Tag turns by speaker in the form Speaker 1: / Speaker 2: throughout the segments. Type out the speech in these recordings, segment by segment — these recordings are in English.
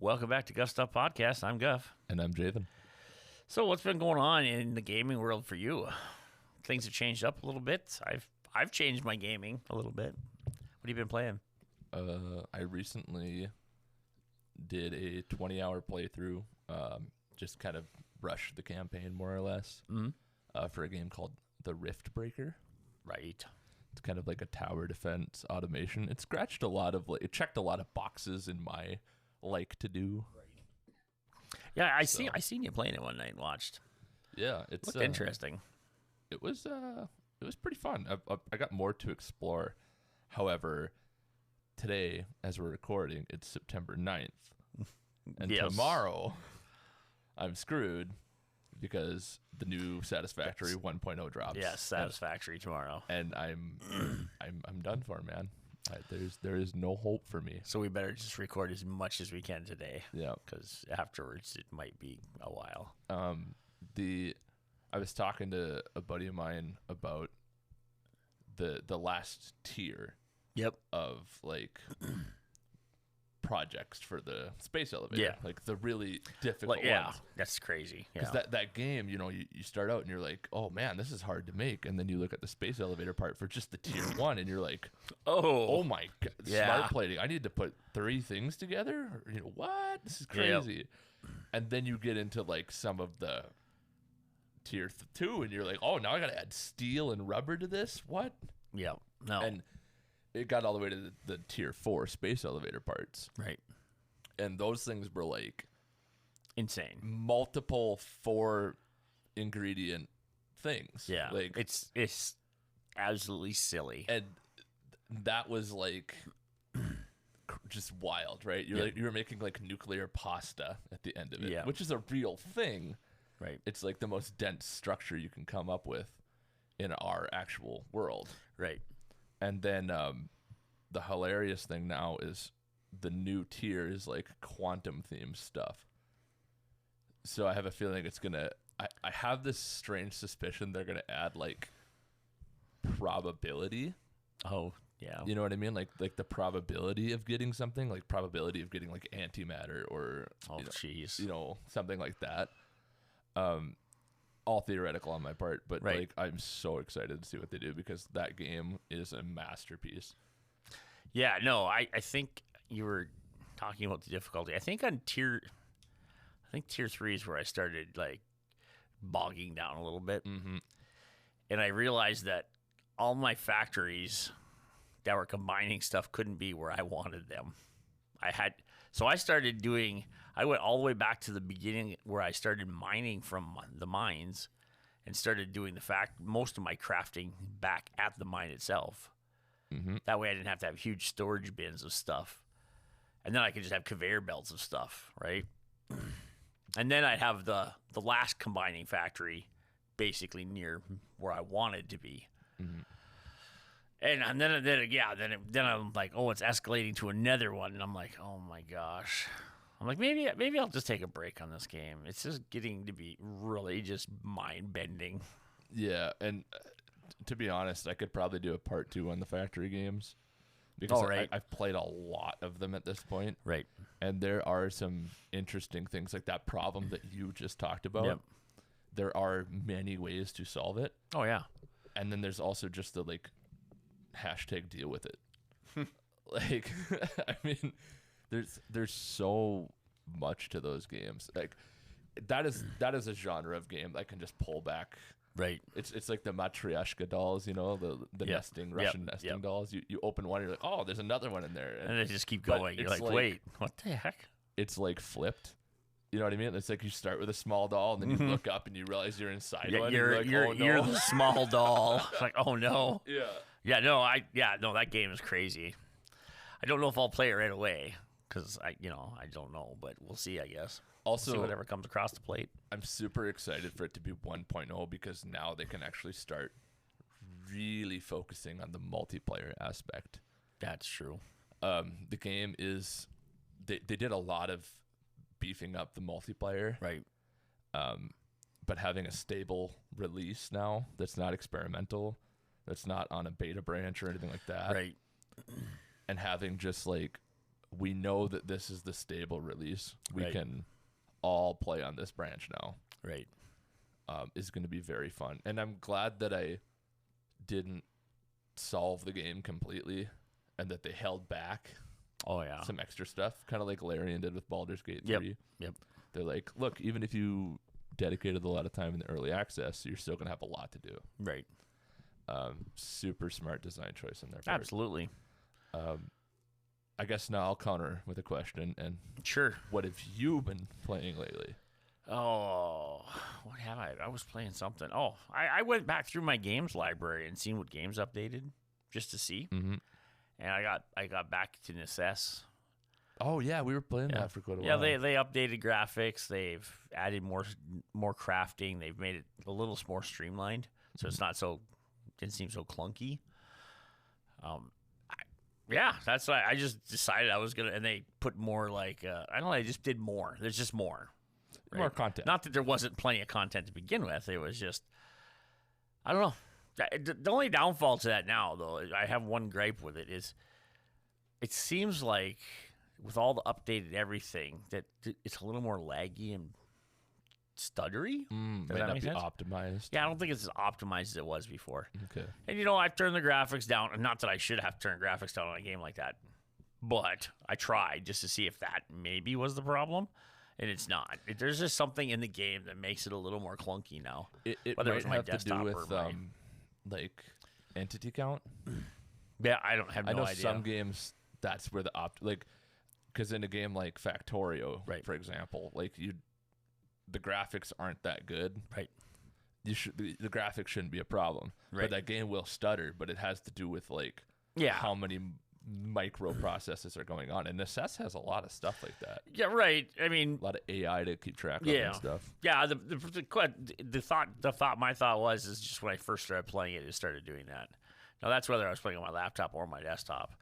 Speaker 1: Welcome back to Guff Stuff Podcast. I'm Guff.
Speaker 2: And I'm Javan.
Speaker 1: So what's been going on in the gaming world for you? Things have changed up a little bit. I've changed my gaming a little bit. What have you been playing?
Speaker 2: I recently did a 20-hour playthrough, just kind of rushed the campaign more or less, for a game called The Rift Breaker.
Speaker 1: Right.
Speaker 2: It's kind of like a tower defense automation. It checked a lot of boxes in my like to do.
Speaker 1: Right. Yeah, I seen you playing it one night and watched.
Speaker 2: Yeah, it
Speaker 1: looked interesting.
Speaker 2: It was pretty fun. I got more to explore. However, today, as we're recording, it's September 9th. And tomorrow, I'm screwed because the new Satisfactory 1.0 drops.
Speaker 1: Yes, Satisfactory tomorrow.
Speaker 2: And I'm done for, man. There is no hope for me.
Speaker 1: So we better just record as much as we can today.
Speaker 2: Yeah.
Speaker 1: Because afterwards it might be a while.
Speaker 2: I was talking to a buddy of mine about the last tier.
Speaker 1: Yep.
Speaker 2: Of like projects for the space elevator.
Speaker 1: Yeah.
Speaker 2: Like the really difficult ones.
Speaker 1: That's crazy.
Speaker 2: Because that game, you start out and you're like, oh man, this is hard to make. And then you look at the space elevator part for just the tier 1 and you're like, oh my God, smart plating. I need to put 3 things together? Or, what? This is crazy. Yep. And then you get into like some of the tier 2 and you're like, oh, now I got to add steel and rubber to this? What?
Speaker 1: Yeah. No.
Speaker 2: And it got all the way to the tier 4 space elevator parts.
Speaker 1: Right.
Speaker 2: And those things were like
Speaker 1: insane.
Speaker 2: Multiple 4 ingredient things.
Speaker 1: Yeah.
Speaker 2: Like
Speaker 1: it's absolutely silly.
Speaker 2: And that was like just wild, right? You were making like nuclear pasta at the end of it, which is a real thing.
Speaker 1: Right.
Speaker 2: It's like the most dense structure you can come up with in our actual world.
Speaker 1: Right.
Speaker 2: And then the hilarious thing now is the new tier is like quantum themed stuff. So I have a feeling it's going to... I have this strange suspicion they're going to add like probability.
Speaker 1: Oh, yeah.
Speaker 2: You know what I mean? Like the probability of getting something, like probability of getting like antimatter or... something like that. All theoretical on my part, but like I'm so excited to see what they do because that game is a masterpiece.
Speaker 1: Yeah, no, I think you were talking about the difficulty. I think on tier 3 is where I started like bogging down a little bit. Mm-hmm. And I realized that all my factories that were combining stuff couldn't be where I wanted them. I went all the way back to the beginning where I started mining from the mines and started doing most of my crafting back at the mine itself. Mm-hmm. That way I didn't have to have huge storage bins of stuff. And then I could just have conveyor belts of stuff, right? And then I'd have the last combining factory basically near where I wanted to be. Mm-hmm. And then I'm like, oh, it's escalating to another one, and I'm like, oh my gosh, I'm like, maybe I'll just take a break on this game. It's just getting to be really just mind bending. Yeah,
Speaker 2: and to be honest, I could probably do a part 2 on the factory games because I've played a lot of them at this point.
Speaker 1: Right,
Speaker 2: and there are some interesting things like that problem that you just talked about.
Speaker 1: Yep.
Speaker 2: There are many ways to solve it.
Speaker 1: Oh yeah,
Speaker 2: and then there's also just the like. # deal with it. Like, I mean, there's so much to those games. Like, that is a genre of game that can just pull back.
Speaker 1: Right.
Speaker 2: It's like the Matryoshka dolls, the nesting Russian nesting dolls. You open one, you're like, oh, there's another one in there,
Speaker 1: and they just keep going. You're like, wait, what the heck?
Speaker 2: It's like flipped. You know what I mean? It's like you start with a small doll, and then you look up and you realize you're inside one.
Speaker 1: You're the small doll. It's like, oh no.
Speaker 2: Yeah.
Speaker 1: Yeah, that game is crazy. I don't know if I'll play it right away because I don't know, but we'll see, I guess.
Speaker 2: Also,
Speaker 1: we'll see whatever comes across the plate.
Speaker 2: I'm super excited for it to be 1.0 because now they can actually start really focusing on the multiplayer aspect.
Speaker 1: That's true.
Speaker 2: The game is they did a lot of beefing up the multiplayer,
Speaker 1: right?
Speaker 2: But having a stable release now that's not experimental. That's not on a beta branch or anything like that.
Speaker 1: Right.
Speaker 2: And having just like we know that this is the stable release. We can all play on this branch now.
Speaker 1: Right.
Speaker 2: Is going to be very fun. And I'm glad that I didn't solve the game completely and that they held back some extra stuff, kind of like Larian did with Baldur's Gate 3.
Speaker 1: Yep.
Speaker 2: They're like, look, even if you dedicated a lot of time in the early access, you're still going to have a lot to do.
Speaker 1: Right.
Speaker 2: Super smart design choice on their part.
Speaker 1: Absolutely.
Speaker 2: I guess now I'll counter with a question. And
Speaker 1: sure.
Speaker 2: What have you been playing lately?
Speaker 1: Oh, what have I? I was playing something. Oh, I went back through my games library and seen what games updated just to see.
Speaker 2: Mm-hmm.
Speaker 1: And I got back to L.A.G.S.
Speaker 2: Oh yeah, we were playing that for quite a while.
Speaker 1: Yeah, they updated graphics. They've added more crafting. They've made it a little more streamlined, so it's not so didn't seem so clunky. That's why I just decided I was gonna, and they put more like I don't know. They just did more. There's just more. Right?
Speaker 2: More content.
Speaker 1: Not that there wasn't plenty of content to begin with. It was just, I don't know. The only downfall to that now, though, I have one gripe with it, is it seems like with all the updated everything that it's a little more laggy and stuttery.
Speaker 2: Does that make sense? Optimized.
Speaker 1: Yeah, I don't think it's as optimized as it was before.
Speaker 2: Okay.
Speaker 1: And, I've turned the graphics down. Not that I should have turned graphics down on a game like that, but I tried just to see if that maybe was the problem. And it's not. There's just something in the game that makes it a little more clunky now.
Speaker 2: It
Speaker 1: whether
Speaker 2: might
Speaker 1: it was my
Speaker 2: have to do
Speaker 1: desktop
Speaker 2: with
Speaker 1: or my...
Speaker 2: like entity count.
Speaker 1: Yeah, I don't have no idea.
Speaker 2: I know some games that's where the because in a game like Factorio, for example, like the graphics aren't that good.
Speaker 1: Right.
Speaker 2: The graphics shouldn't be a problem.
Speaker 1: Right.
Speaker 2: But that game will stutter, but it has to do with how many microprocesses are going on, and L.A.G.S has a lot of stuff like that.
Speaker 1: Yeah, right. I mean,
Speaker 2: a lot of AI to keep track of and stuff.
Speaker 1: Yeah, my thought was just when I first started playing it started doing that. Now that's whether I was playing on my laptop or my desktop.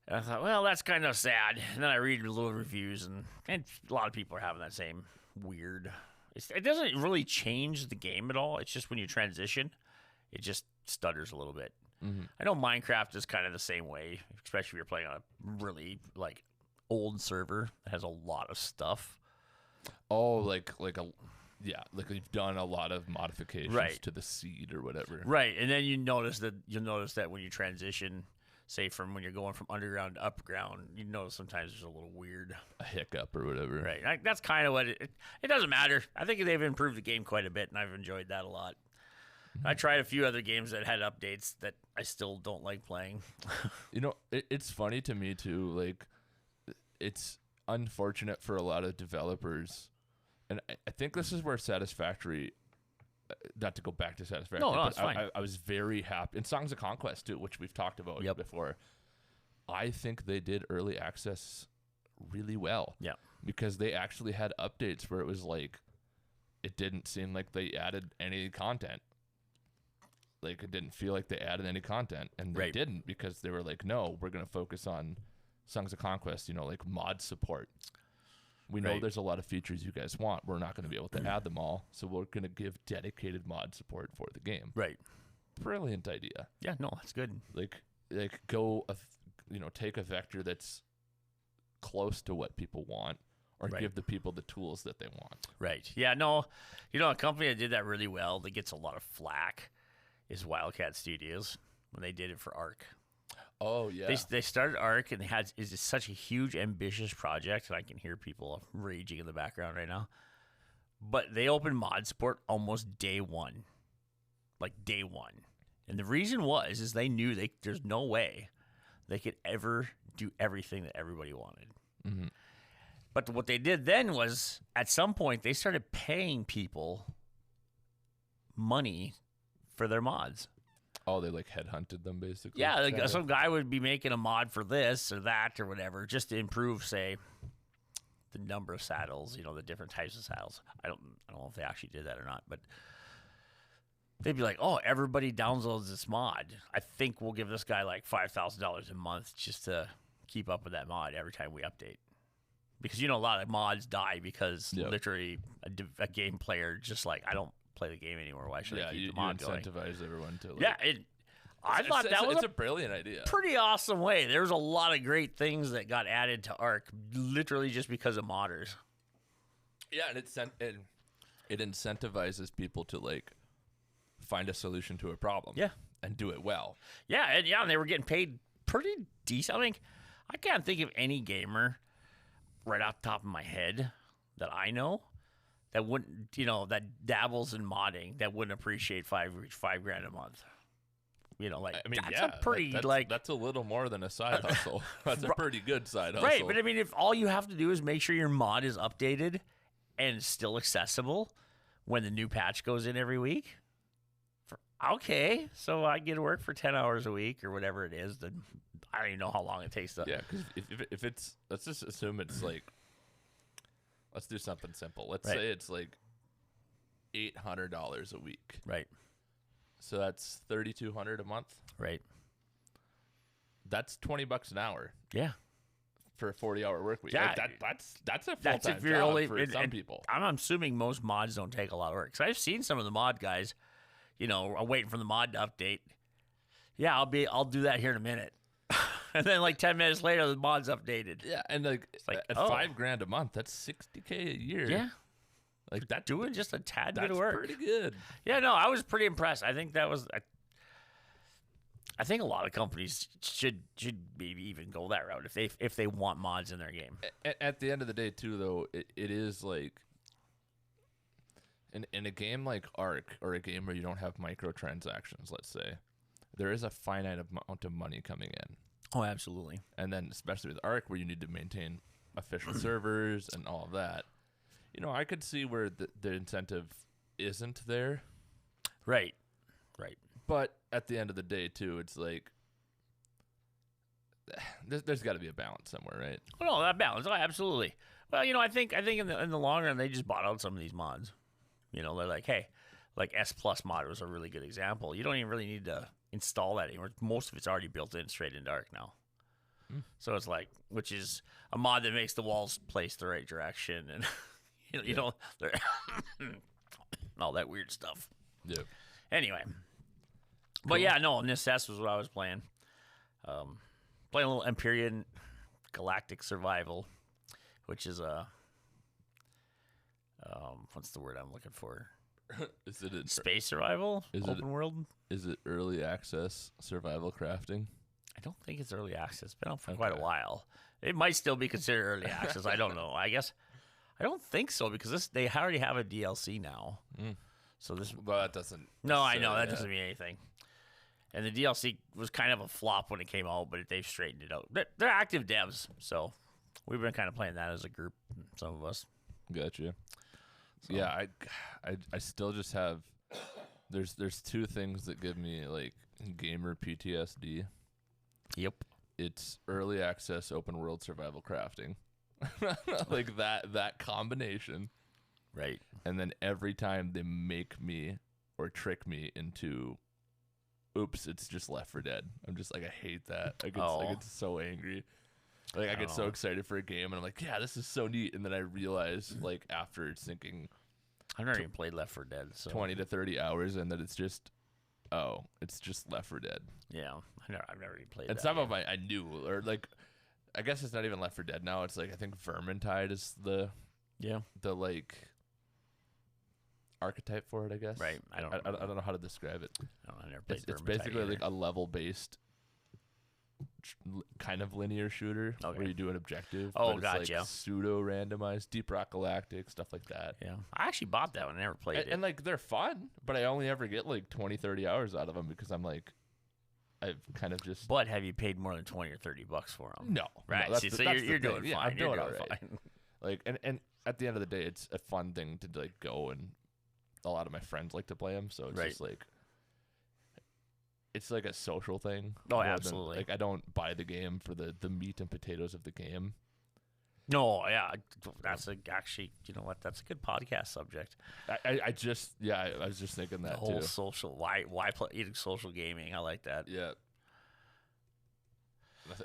Speaker 1: And I thought, well, that's kind of sad. And then I read little reviews, and a lot of people are having that same weird. It doesn't really change the game at all. It's just when you transition, it just stutters a little bit.
Speaker 2: Mm-hmm.
Speaker 1: I know Minecraft is kind of the same way, especially if you're playing on a really old server that has a lot of stuff.
Speaker 2: Oh, like you've done a lot of modifications to the seed or whatever.
Speaker 1: Right, and then you'll notice that when you transition, say from when you're going from underground to upground, you notice sometimes there's a little weird
Speaker 2: hiccup or whatever.
Speaker 1: Right, that's kind of what it doesn't matter. I think they've improved the game quite a bit, and I've enjoyed that a lot. I tried a few other games that had updates that I still don't like playing.
Speaker 2: It's funny to me too. Like, it's unfortunate for a lot of developers, and I think this is where Satisfactory. Not to go back to Satisfactory.
Speaker 1: No, it's fine.
Speaker 2: I was very happy in Songs of Conquest too, which we've talked about before. I think they did early access really well.
Speaker 1: Yeah,
Speaker 2: because they actually had updates where it was like, it didn't seem like they added any content. Like, it didn't feel like they added any content, and they didn't, because they were like, no, we're going to focus on Songs of Conquest, like mod support. We know there's a lot of features you guys want. We're not going to be able to add them all, so we're going to give dedicated mod support for the game.
Speaker 1: Right.
Speaker 2: Brilliant idea.
Speaker 1: Yeah, no, that's good.
Speaker 2: Like go, take a vector that's close to what people want, or give the people the tools that they want. Right.
Speaker 1: Yeah, no, a company that did that really well, that gets a lot of flack, is Wildcat Studios, when they did it for Ark.
Speaker 2: Oh, yeah.
Speaker 1: They started Ark, and it's such a huge, ambitious project, and I can hear people raging in the background right now. But they opened mod support almost day one. Like, day one. And the reason is they knew there's no way they could ever do everything that everybody wanted.
Speaker 2: Mm-hmm.
Speaker 1: But what they did then was, at some point, they started paying people money for their mods.
Speaker 2: Oh, they headhunted them, basically?
Speaker 1: Yeah, some guy would be making a mod for this or that or whatever, just to improve, say, the number of saddles, the different types of saddles. I don't know if they actually did that or not, but they'd be like, oh, everybody downloads this mod. I think we'll give this guy $5,000 a month just to keep up with that mod every time we update. Because, a lot of mods die because literally a game player just I don't play the game anymore. Why should I keep the mod going?
Speaker 2: You incentivize everyone to.
Speaker 1: I thought that was
Speaker 2: a brilliant idea.
Speaker 1: Pretty awesome way. There's a lot of great things that got added to Arc literally just because of modders.
Speaker 2: Yeah, and it incentivizes people to like find a solution to a problem.
Speaker 1: Yeah.
Speaker 2: And do it well.
Speaker 1: Yeah, and they were getting paid pretty decent. I mean, I can't think of any gamer right off the top of my head that I know that wouldn't, that dabbles in modding that wouldn't appreciate $5 grand a month. Like I mean, that's a pretty
Speaker 2: that's a little more than a side hustle. That's a pretty good side hustle,
Speaker 1: right? But I mean, if all you have to do is make sure your mod is updated and still accessible when the new patch goes in every week. Okay, so I get to work for 10 hours a week or whatever it is. Then I don't even know how long it takes to.
Speaker 2: Yeah, because if it's, let's just assume it's like, let's do something simple. Let's say it's like $800 a week.
Speaker 1: Right.
Speaker 2: So that's $3,200 a month.
Speaker 1: Right.
Speaker 2: That's $20 an hour.
Speaker 1: Yeah.
Speaker 2: For a 40-hour work week.
Speaker 1: Yeah,
Speaker 2: like that's a full-time job for some people.
Speaker 1: I'm assuming most mods don't take a lot of work. So I've seen some of the mod guys. I'm waiting for the mod to update. Yeah, I'll do that here in a minute. And then like 10 minutes later, the mod's updated.
Speaker 2: Yeah, and at $5 grand a month, that's $60K a year.
Speaker 1: Yeah.
Speaker 2: Like that
Speaker 1: doing just a tad bit of work.
Speaker 2: That's pretty good.
Speaker 1: Yeah, no, I was pretty impressed. I think that was I think a lot of companies should maybe even go that route if they want mods in their game.
Speaker 2: At the end of the day too though, it is like in a game like Arc or a game where you don't have microtransactions, let's say, there is a finite amount of money coming in.
Speaker 1: Oh, absolutely.
Speaker 2: And then especially with Arc where you need to maintain official servers and all of that, I could see where the incentive isn't there.
Speaker 1: Right.
Speaker 2: But at the end of the day too, it's like there's got to be a balance somewhere, right?
Speaker 1: Well, no, that balance. Oh, absolutely. Well, I think in the long run they just bought out some of these mods. They're like, hey, like S Plus mod was a really good example. You don't even really need to install that anymore. Most of it's already built in straight into Arc now. So it's like, which is a mod that makes the walls place the right direction and all that weird stuff.
Speaker 2: Yeah.
Speaker 1: Anyway, but yeah, no, NISS was what I was playing. Playing a little Empyrean Galactic Survival, which is a what's the word I'm looking for?
Speaker 2: Is it
Speaker 1: space survival? Open world?
Speaker 2: Is it early access survival crafting?
Speaker 1: I don't think it's early access. It's been out for quite a while. It might still be considered early access. I don't know. I guess I don't think so because they already have a DLC now. So this,
Speaker 2: well, that doesn't.
Speaker 1: No, I know that doesn't mean anything. And the DLC was kind of a flop when it came out, but they've straightened it out. They're active devs, so we've been kind of playing that as a group. Some of us.
Speaker 2: Gotcha. So. Yeah, I still just have. There's two things that give me like gamer PTSD.
Speaker 1: Yep.
Speaker 2: It's early access open world survival crafting. Like that combination.
Speaker 1: Right.
Speaker 2: And then every time they make me or trick me into oops, it's just Left 4 Dead. I'm just like, I hate that. I get so angry. Like I get so excited for a game and I'm like, yeah, this is so neat. And then I realize like after sinking
Speaker 1: I've never even played Left 4 Dead, so
Speaker 2: 20 to 30 hours and that it's just Left 4 Dead.
Speaker 1: Yeah. I've never even played
Speaker 2: and
Speaker 1: that.
Speaker 2: And some of I knew, or like I guess it's not even Left 4 Dead now. It's like I think Vermintide is the like archetype for it, I guess.
Speaker 1: Right. I
Speaker 2: don't know how to describe it.
Speaker 1: I never played
Speaker 2: it's basically like a level based kind of linear shooter where you do an objective.
Speaker 1: Oh,
Speaker 2: but
Speaker 1: gotcha.
Speaker 2: It's like pseudo randomized, Deep Rock Galactic, stuff like that.
Speaker 1: Yeah. I actually bought that one. I never played it.
Speaker 2: And like they're fun, but I only ever get like 20, 30 hours out of them because I'm like I've kind of just.
Speaker 1: But have you paid more than $20 or $30 for them?
Speaker 2: No.
Speaker 1: Right.
Speaker 2: No,
Speaker 1: so you're doing fine.
Speaker 2: Yeah, I'm doing all right.
Speaker 1: Fine.
Speaker 2: Like and at the end of the day, it's a fun thing to like go, and a lot of my friends like to play them, so it's just like it's like a social thing.
Speaker 1: Oh, absolutely.
Speaker 2: Like I don't buy the game for the meat and potatoes of the game.
Speaker 1: No, yeah, that's actually, you know what? That's a good podcast subject.
Speaker 2: I was just thinking that
Speaker 1: the whole
Speaker 2: too.
Speaker 1: Social why play eating social gaming? I like that.
Speaker 2: Yeah,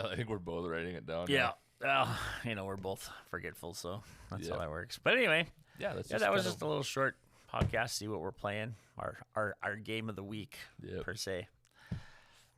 Speaker 2: I think we're both writing it down.
Speaker 1: Yeah, we're both forgetful, so that's how that works. But anyway, that was just a little short podcast. See what we're playing, our game of the week per se.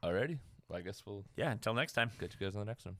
Speaker 2: Alrighty. Well, I guess we'll
Speaker 1: until next time.
Speaker 2: get you guys on the next one.